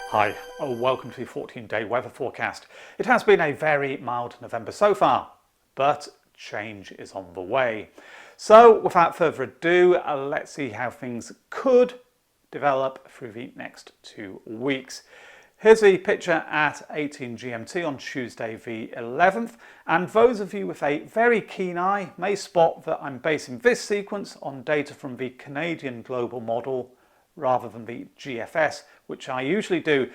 Hi, welcome to the 14-day weather forecast. It has been a very mild November so far, but change is on the way. So without further ado, let's see how things could develop through the next 2 weeks. Here's the picture at 18 GMT on Tuesday the 11th, and those of you with a very keen eye may spot that I'm basing this sequence on data from the Canadian global model rather than the GFS, which I usually do.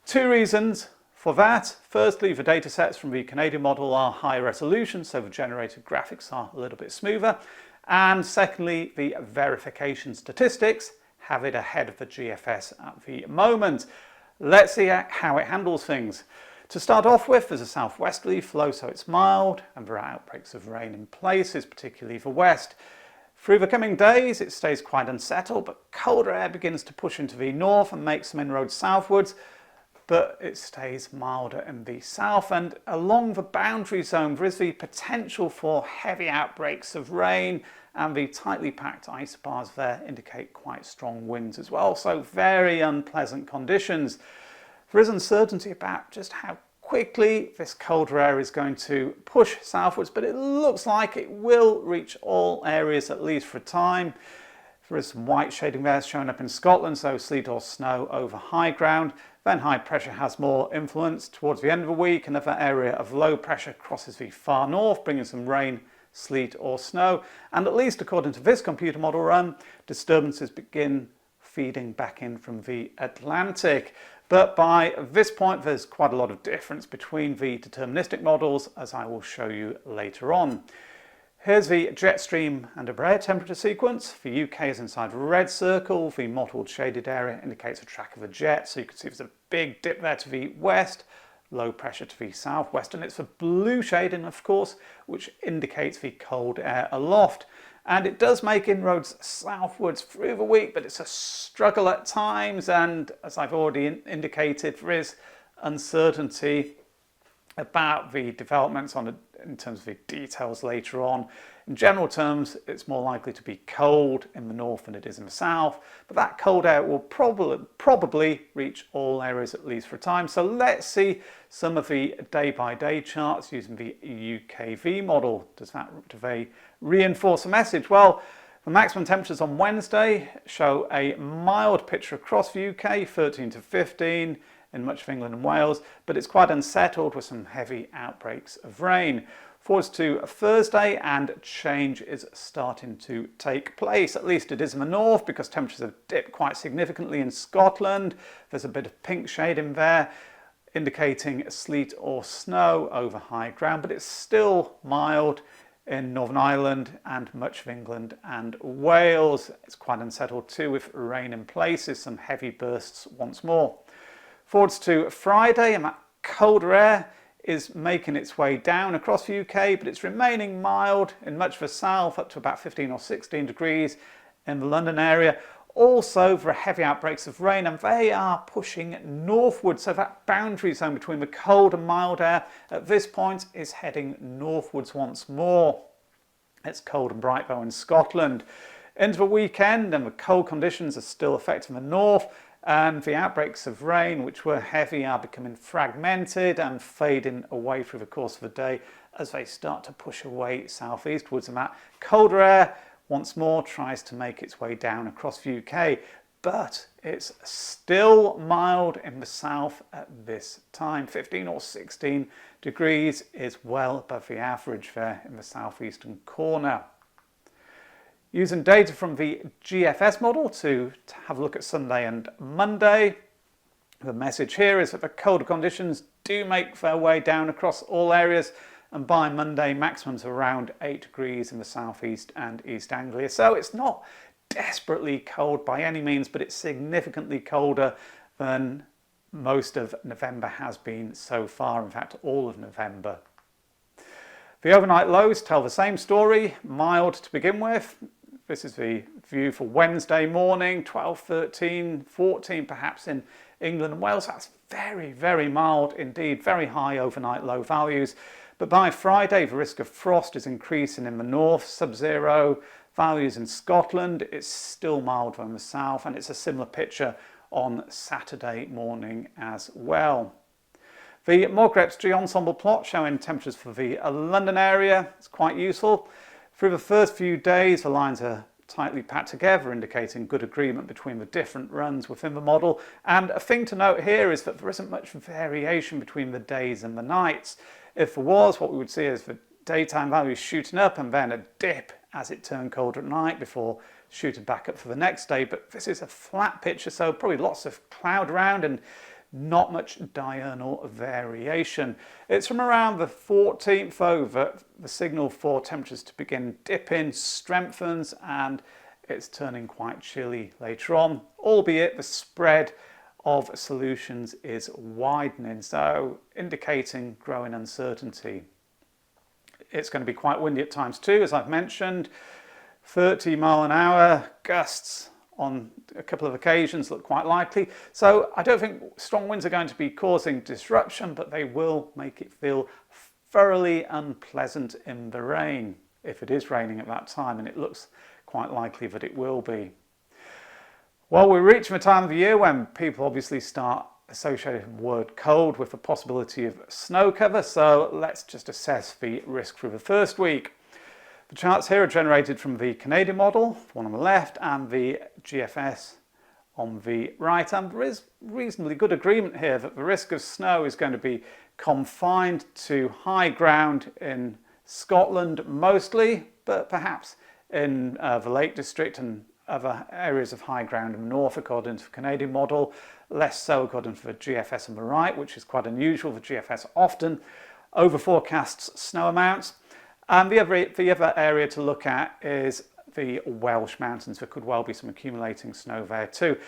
2 reasons for that. Firstly, the data sets from the Canadian model are high resolution, so the generated graphics are a little bit smoother. And secondly, the verification statistics have it ahead of the GFS at the moment. Let's see how it handles things. To start off with, there's a southwesterly flow, so it's mild, and there are outbreaks of rain in places, particularly the west. Through the coming days, it stays quite unsettled, but colder air begins to push into the north and make some inroads southwards, but it stays milder in the south. And along the boundary zone, there is the potential for heavy outbreaks of rain, and the tightly packed isobars there indicate quite strong winds as well. So very unpleasant conditions. There is uncertainty about just how quickly this colder air is going to push southwards, but it looks like it will reach all areas at least for a time. There is some white shading there showing up in Scotland, so sleet or snow over high ground. Then high pressure has more influence towards the end of the week. Another area of low pressure crosses the far north, bringing some rain, sleet or snow. And at least according to this computer model run, disturbances begin feeding back in from the Atlantic. But by this point, there's quite a lot of difference between the deterministic models, as I will show you later on. Here's the jet stream and a air temperature sequence. The UK is inside the red circle. The mottled shaded area indicates a track of a jet. So you can see there's a big dip there to the west, low pressure to the southwest. And it's the blue shading, of course, which indicates the cold air aloft. And it does make inroads southwards through the week, but it's a struggle at times. And as I've already indicated, there is uncertainty about the developments in terms of the details later on. In general terms, it's more likely to be cold in the north than it is in the south, but that cold air will probably reach all areas at least for a time. So let's see some of the day-by-day charts using the UKV model. Do they reinforce a message? Well, the maximum temperatures on Wednesday show a mild picture across the UK, 13 to 15 in much of England and Wales, but it's quite unsettled with some heavy outbreaks of rain. Forwards to Thursday, and change is starting to take place. At least it is in the north, because temperatures have dipped quite significantly in Scotland. There's a bit of pink shade in there, indicating sleet or snow over high ground, but it's still mild in Northern Ireland and much of England and Wales. It's quite unsettled too, with rain in places, some heavy bursts once more. Forwards to Friday, and that colder air is making its way down across the UK, but it's remaining mild in much of the south, up to about 15 or 16 degrees in the London area. Also, there are heavy outbreaks of rain, and they are pushing northwards, so that boundary zone between the cold and mild air at this point is heading northwards once more. It's cold and bright though in Scotland. Into the weekend, and the cold conditions are still affecting the north, and the outbreaks of rain, which were heavy, are becoming fragmented and fading away through the course of the day as they start to push away southeastwards. And that colder air once more tries to make its way down across the UK, but it's still mild in the south at this time. 15 or 16 degrees is well above the average there in the southeastern corner. Using data from the GFS model to have a look at Sunday and Monday, the message here is that the colder conditions do make their way down across all areas, and by Monday maximums around 8 degrees in the southeast and East Anglia. So it's not desperately cold by any means, but it's significantly colder than most of November has been so far, in fact all of November. The overnight lows tell the same story, mild to begin with. This is the view for Wednesday morning, 12, 13, 14 perhaps in England and Wales. That's very, very mild indeed, very high overnight low values. But by Friday, the risk of frost is increasing in the north, sub-zero values in Scotland. It's still mild from the south, and it's a similar picture on Saturday morning as well. The Morgan XG ensemble plot showing temperatures for the London area is quite useful. Through the first few days, the lines are tightly packed together, indicating good agreement between the different runs within the model. And a thing to note here is that there isn't much variation between the days and the nights. If there was, what we would see is the daytime values shooting up and then a dip as it turned colder at night before shooting back up for the next day. But this is a flat picture, so probably lots of cloud around and not much diurnal variation. It's from around the 14th though that the signal for temperatures to begin dipping strengthens, and it's turning quite chilly later on, albeit the spread of solutions is widening, so indicating growing uncertainty. It's going to be quite windy at times too, as I've mentioned. 30-mile-an-hour gusts on a couple of occasions look quite likely. So I don't think strong winds are going to be causing disruption, but they will make it feel thoroughly unpleasant in the rain, if it is raining at that time, and it looks quite likely that it will be. Well, we're reaching the time of the year when people obviously start associating the word cold with the possibility of snow cover, so let's just assess the risk through the first week. The charts here are generated from the Canadian model, the one on the left, and the GFS on the right. And there is reasonably good agreement here that the risk of snow is going to be confined to high ground in Scotland mostly, but perhaps in the Lake District and other areas of high ground in the north according to the Canadian model, less so according to the GFS on the right, which is quite unusual. The GFS often over forecasts snow amounts. And the other area to look at is the Welsh mountains. There could well be some accumulating snow there too.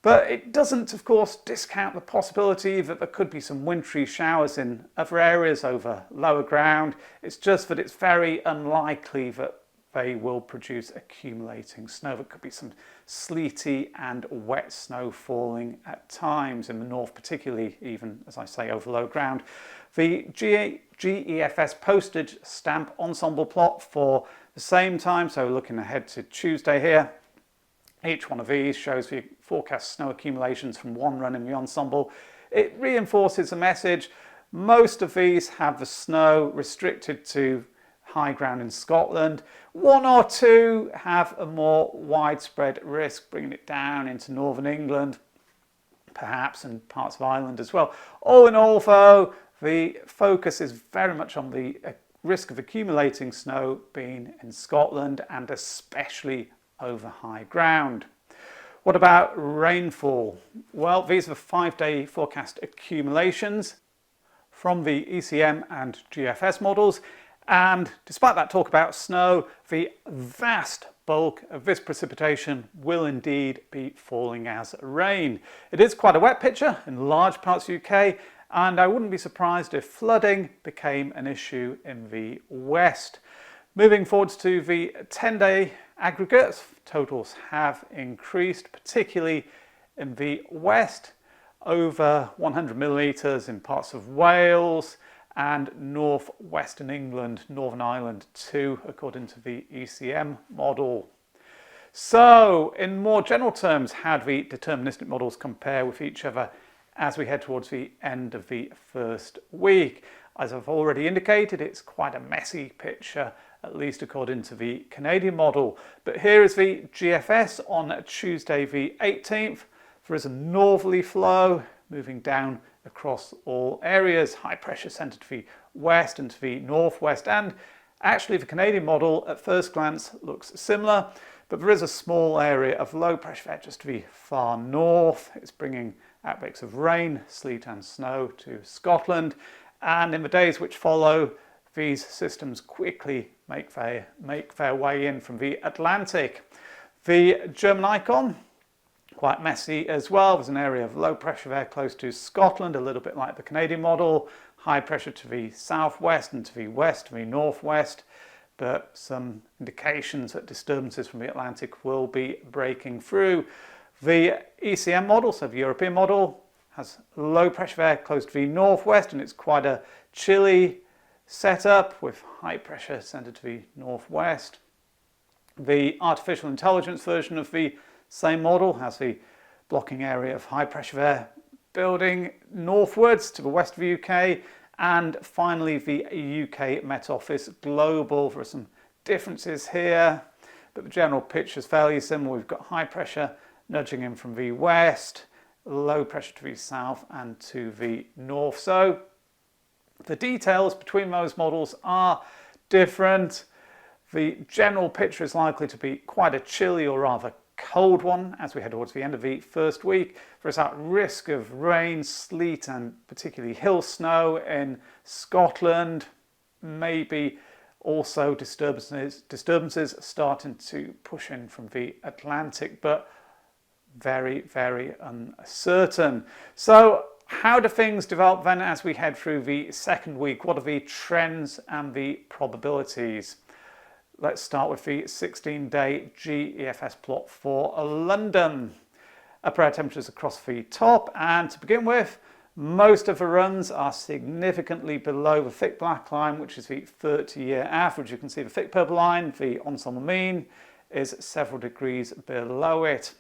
But it doesn't, of course, discount the possibility that there could be some wintry showers in other areas over lower ground. It's just that it's very unlikely that they will produce accumulating snow. There could be some sleety and wet snow falling at times in the north, particularly even, as I say, over low ground. The GEFS postage stamp ensemble plot for the same time, so looking ahead to Tuesday here, each one of these shows the forecast snow accumulations from one run in the ensemble. It reinforces the message. Most of these have the snow restricted to high ground in Scotland. One or two have a more widespread risk, bringing it down into northern England, perhaps, and parts of Ireland as well. All in all, though, the focus is very much on the risk of accumulating snow being in Scotland and especially over high ground. What about rainfall? Well, these are the 5-day forecast accumulations from the ECM and GFS models. And despite that talk about snow, the vast bulk of this precipitation will indeed be falling as rain. It is quite a wet picture in large parts of the UK, and I wouldn't be surprised if flooding became an issue in the west. Moving forwards to the 10-day aggregates, totals have increased, particularly in the west, over 100 millimetres in parts of Wales and northwestern England, Northern Ireland too, according to the ECM model. So, in more general terms, how do the deterministic models compare with each other as we head towards the end of the first week? As I've already indicated, it's quite a messy picture, at least according to the Canadian model. But here is the GFS on Tuesday the 18th. There is a northerly flow moving down across all areas, high pressure centred to the west and to the northwest, and actually the Canadian model at first glance looks similar, but there is a small area of low pressure there just to the far north. It's bringing outbreaks of rain, sleet and snow to Scotland, and in the days which follow, these systems quickly make their way in from the Atlantic. The German icon, quite messy as well. There's an area of low pressure there close to Scotland, a little bit like the Canadian model. High pressure to the southwest and to the west, to the northwest. But some indications that disturbances from the Atlantic will be breaking through. The ECM model, so the European model, has low pressure there close to the northwest, and it's quite a chilly setup with high pressure centered to the northwest. The artificial intelligence version of the same model has the blocking area of high pressure air building northwards to the west of the UK, and finally the UK Met Office Global. There are some differences here, but the general picture is fairly similar. We've got high pressure nudging in from the west, low pressure to the south and to the north. So the details between those models are different. The general picture is likely to be quite a chilly or rather cold one as we head towards the end of the first week. There's that risk of rain, sleet and particularly hill snow in Scotland, maybe also disturbances starting to push in from the Atlantic, but very, very uncertain. So how do things develop then as we head through the second week? What are the trends and the probabilities? Let's start with the 16-day GEFS plot for London. Upper air temperatures across the top, and to begin with, most of the runs are significantly below the thick black line, which is the 30-year average. You can see the thick purple line, the ensemble mean, is several degrees below it.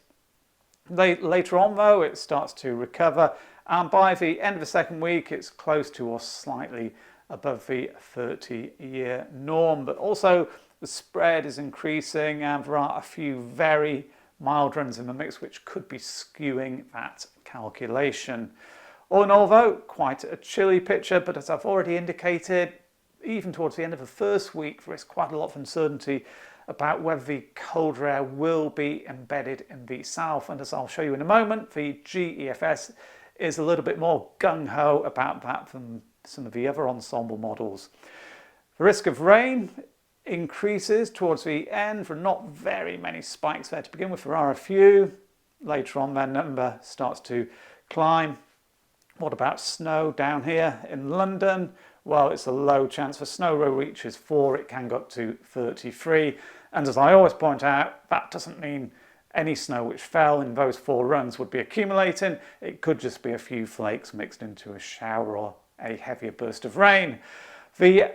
Later on though, it starts to recover, and by the end of the second week it's close to or slightly above the 30-year norm. But also the spread is increasing and there are a few very mild runs in the mix which could be skewing that calculation. All in all though, quite a chilly picture, but as I've already indicated, even towards the end of the first week there is quite a lot of uncertainty about whether the colder air will be embedded in the south, and as I'll show you in a moment, the GEFS is a little bit more gung-ho about that than some of the other ensemble models. The risk of rain increases towards the end. There are not very many spikes there to begin with. There are a few. Later on their number starts to climb. What about snow down here in London? Well, it's a low chance. The snow row reaches 4, it can go up to 33. And as I always point out, that doesn't mean any snow which fell in those 4 runs would be accumulating. It could just be a few flakes mixed into a shower or a heavier burst of rain. The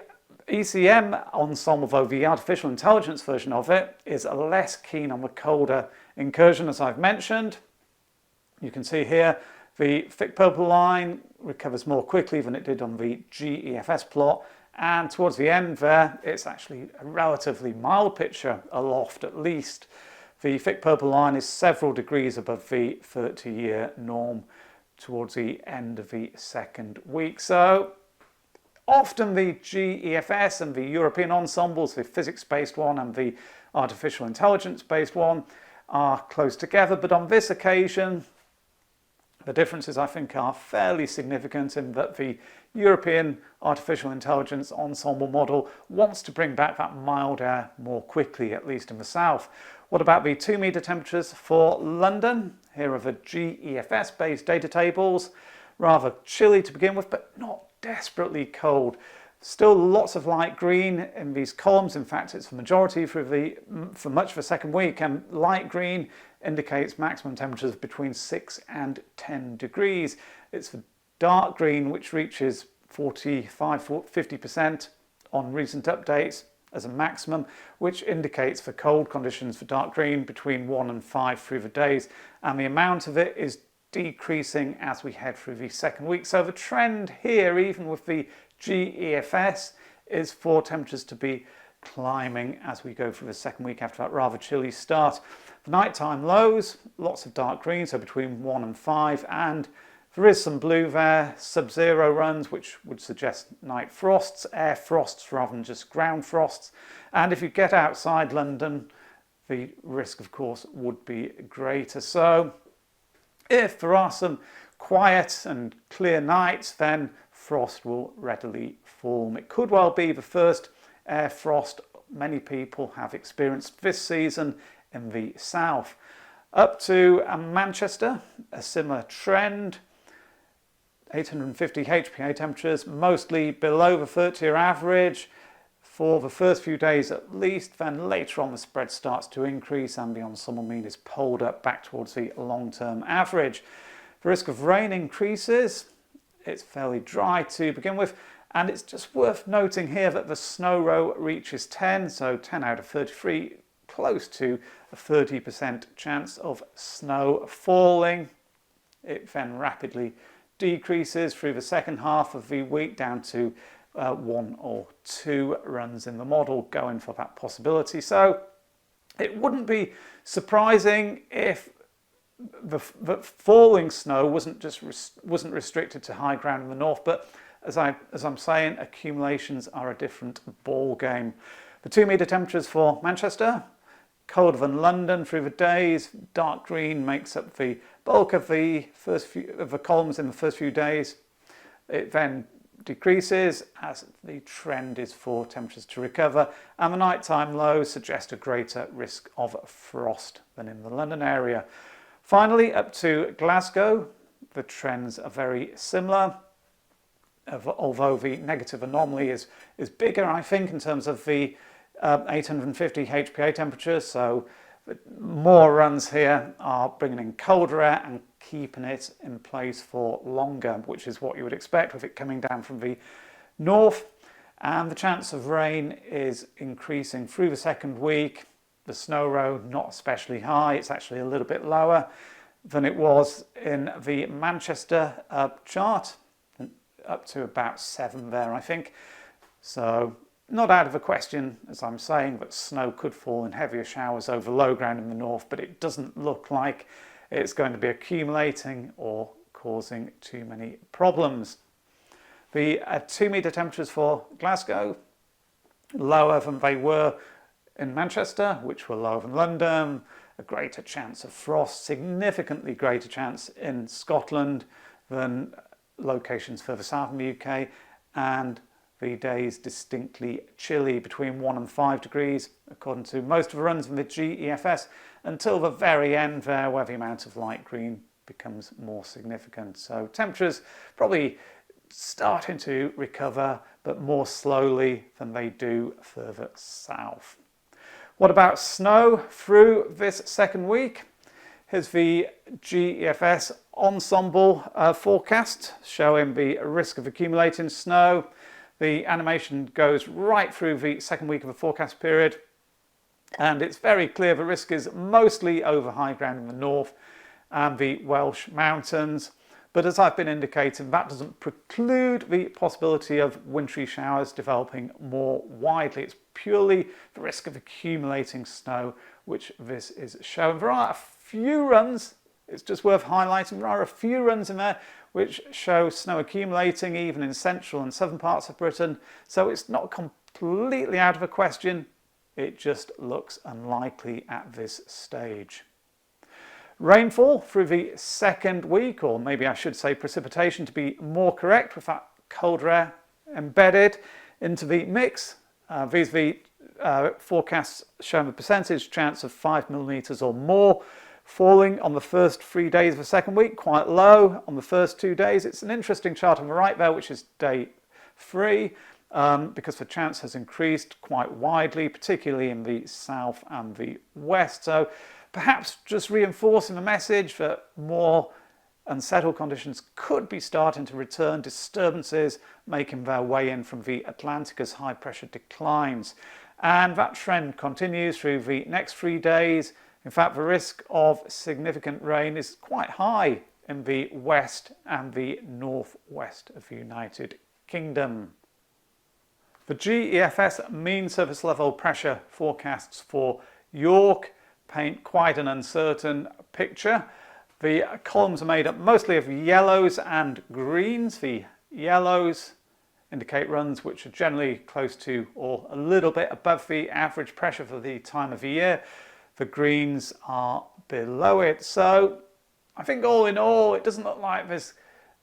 ECM ensemble, though, the artificial intelligence version of it, is less keen on the colder incursion, as I've mentioned. You can see here the thick purple line recovers more quickly than it did on the GEFS plot, and towards the end there it's actually a relatively mild picture aloft. At least the thick purple line is several degrees above the 30-year norm towards the end of the second week. So often the GEFS and the European ensembles, the physics-based one and the artificial intelligence-based one, are close together, but on this occasion the differences, I think, are fairly significant in that the European artificial intelligence ensemble model wants to bring back that mild air more quickly, at least in the south. What about the 2-metre temperatures for London? Here are the GEFS-based data tables. Rather chilly to begin with, but not desperately cold. Still lots of light green in these columns. In fact, it's the majority for much of the second week, and light green indicates maximum temperatures between 6 and 10 degrees. It's the dark green which reaches 45–50% on recent updates as a maximum, which indicates for cold conditions for dark green between 1 and 5 through the days, and the amount of it is decreasing as we head through the second week. So the trend here, even with the GEFS, is for temperatures to be climbing as we go through the second week after that rather chilly start. The nighttime lows, lots of dark green, so between 1 and 5, and there is some blue there, sub-zero runs, which would suggest night frosts, air frosts rather than just ground frosts. And if you get outside London, the risk, of course, would be greater. So if there are some quiet and clear nights, then frost will readily form. It could well be the first air frost many people have experienced this season in the south. Up to Manchester, a similar trend. 850 HPA temperatures, mostly below the 30-year average for the first few days at least. Then later on the spread starts to increase and the ensemble mean is pulled up back towards the long-term average. The risk of rain increases. It's fairly dry to begin with, and it's just worth noting here that the snow row reaches 10, so 10 out of 33 close to a 30% chance of snow falling. It then rapidly decreases through the second half of the week down to 1 or 2 runs in the model going for that possibility. So it wouldn't be surprising if the falling snow wasn't restricted to high ground in the north, but as I'm saying, accumulations are a different ball game. The 2-metre temperatures for Manchester, colder than London through the days. Dark green makes up the bulk of the columns in the first few days. It then decreases as the trend is for temperatures to recover, and the nighttime lows suggest a greater risk of frost than in the London area. Finally, up to Glasgow, the trends are very similar, although the negative anomaly is bigger, I think, in terms of the 850 HPA temperatures. So more runs here are bringing in colder air and keeping it in place for longer, which is what you would expect with it coming down from the north. And the chance of rain is increasing through the second week. The snow row not especially high, it's actually a little bit lower than it was in the Manchester chart, up to about 7 there, I think. So not out of the question, as I'm saying, that snow could fall in heavier showers over low ground in the north, but it doesn't look like it's going to be accumulating or causing too many problems. The 2-metre temperatures for Glasgow, lower than they were in Manchester, which were lower than London. A greater chance of frost, significantly greater chance in Scotland than locations further south in the UK, and the days distinctly chilly, between 1 and 5 degrees, according to most of the runs in the GEFS, until the very end there, where the amount of light green becomes more significant. So temperatures probably starting to recover, but more slowly than they do further south. What about snow through this second week? Here's the GEFS ensemble forecast showing the risk of accumulating snow. The animation goes right through the second week of the forecast period, and it's very clear the risk is mostly over high ground in the north and the Welsh mountains. But as I've been indicating, that doesn't preclude the possibility of wintry showers developing more widely. It's purely the risk of accumulating snow, which this is showing. There are a few runs, it's just worth highlighting, there are a few runs in there which show snow accumulating even in central and southern parts of Britain. So it's not completely out of the question, it just looks unlikely at this stage. Rainfall through the second week, or maybe I should say precipitation to be more correct, with that colder air embedded into the mix. These are the forecasts showing the percentage chance of 5 millimetres or more falling on the first 3 days of the second week, quite low on the first 2 days. It's an interesting chart on the right there, which is day 3, because the chance has increased quite widely, particularly in the south and the west. So perhaps just reinforcing the message that more unsettled conditions could be starting to return, disturbances making their way in from the Atlantic as high pressure declines. And that trend continues through the next 3 days. In fact, the risk of significant rain is quite high in the west and the northwest of the United Kingdom. The GEFS mean surface level pressure forecasts for York paint quite an uncertain picture. The columns are made up mostly of yellows and greens. The yellows indicate runs which are generally close to or a little bit above the average pressure for the time of the year. The greens are below it. So I think all in all, it doesn't look like there's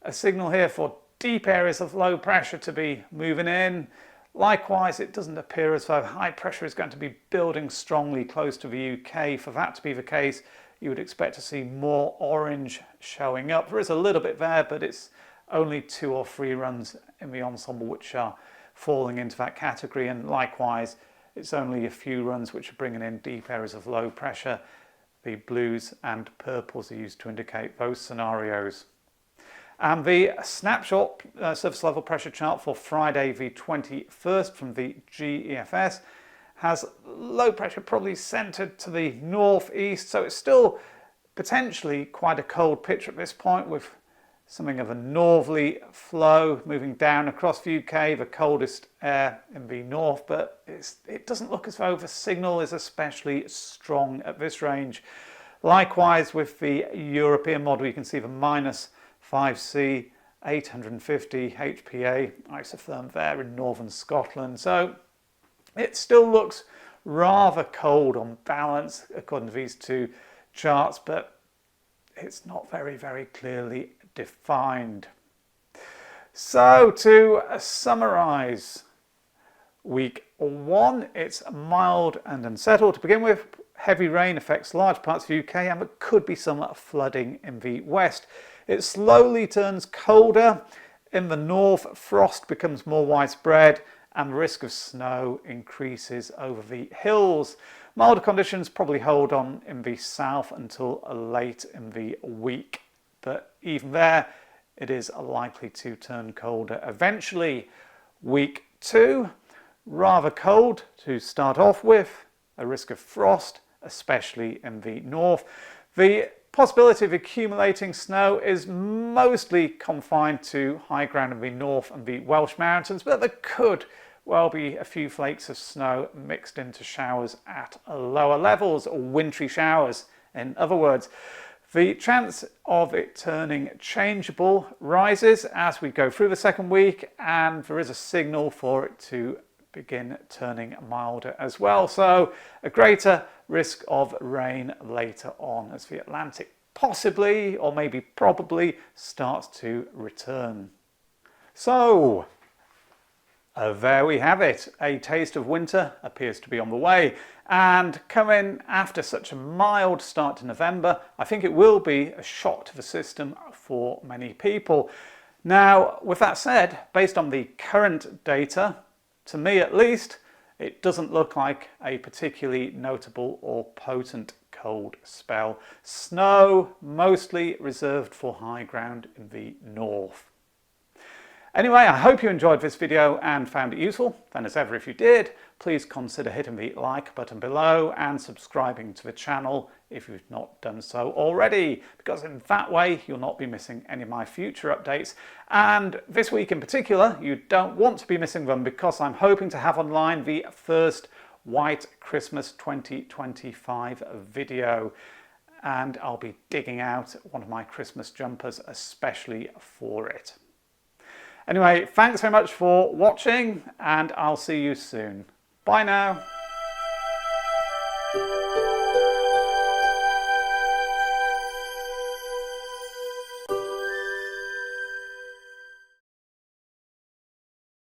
a signal here for deep areas of low pressure to be moving in. Likewise, it doesn't appear as though high pressure is going to be building strongly close to the UK. For that to be the case, you would expect to see more orange showing up. There is a little bit there, but it's only 2 or 3 runs in the ensemble which are falling into that category, and likewise, it's only a few runs which are bringing in deep areas of low pressure. The blues and purples are used to indicate those scenarios. And the snapshot surface level pressure chart for Friday the 21st from the GEFS has low pressure probably centred to the northeast, so it's still potentially quite a cold picture at this point, with something of a northerly flow moving down across the UK, the coldest air in the north, but it doesn't look as though the signal is especially strong at this range. Likewise with the European model, you can see the minus 5C, 850 HPA isotherm there in northern Scotland. So it still looks rather cold on balance according to these two charts, but it's not very, very clearly defined. So to summarise week 1, it's mild and unsettled to begin with. Heavy rain affects large parts of the UK and there could be some flooding in the west. It slowly turns colder. In the north, frost becomes more widespread and the risk of snow increases over the hills. Milder conditions probably hold on in the south until late in the week, but even there it is likely to turn colder eventually. Week 2, rather cold to start off with, a risk of frost, especially in the north. The possibility of accumulating snow is mostly confined to high ground in the north and the Welsh mountains, but there could well be a few flakes of snow mixed into showers at lower levels, or wintry showers in other words. The chance of it turning changeable rises as we go through the second week, and there is a signal for it to begin turning milder as well. So a greater risk of rain later on as the Atlantic possibly, or maybe probably, starts to return. So there we have it. A taste of winter appears to be on the way, and coming after such a mild start to November, I think it will be a shock to the system for many people. Now, with that said, based on the current data, to me at least, it doesn't look like a particularly notable or potent cold spell. Snow mostly reserved for high ground in the north. Anyway, I hope you enjoyed this video and found it useful. Then as ever, if you did, please consider hitting the like button below and subscribing to the channel if you've not done so already, because in that way you'll not be missing any of my future updates. And this week in particular, you don't want to be missing them, because I'm hoping to have online the first White Christmas 2025 video, and I'll be digging out one of my Christmas jumpers especially for it. Anyway, thanks very much for watching, and I'll see you soon. Bye now.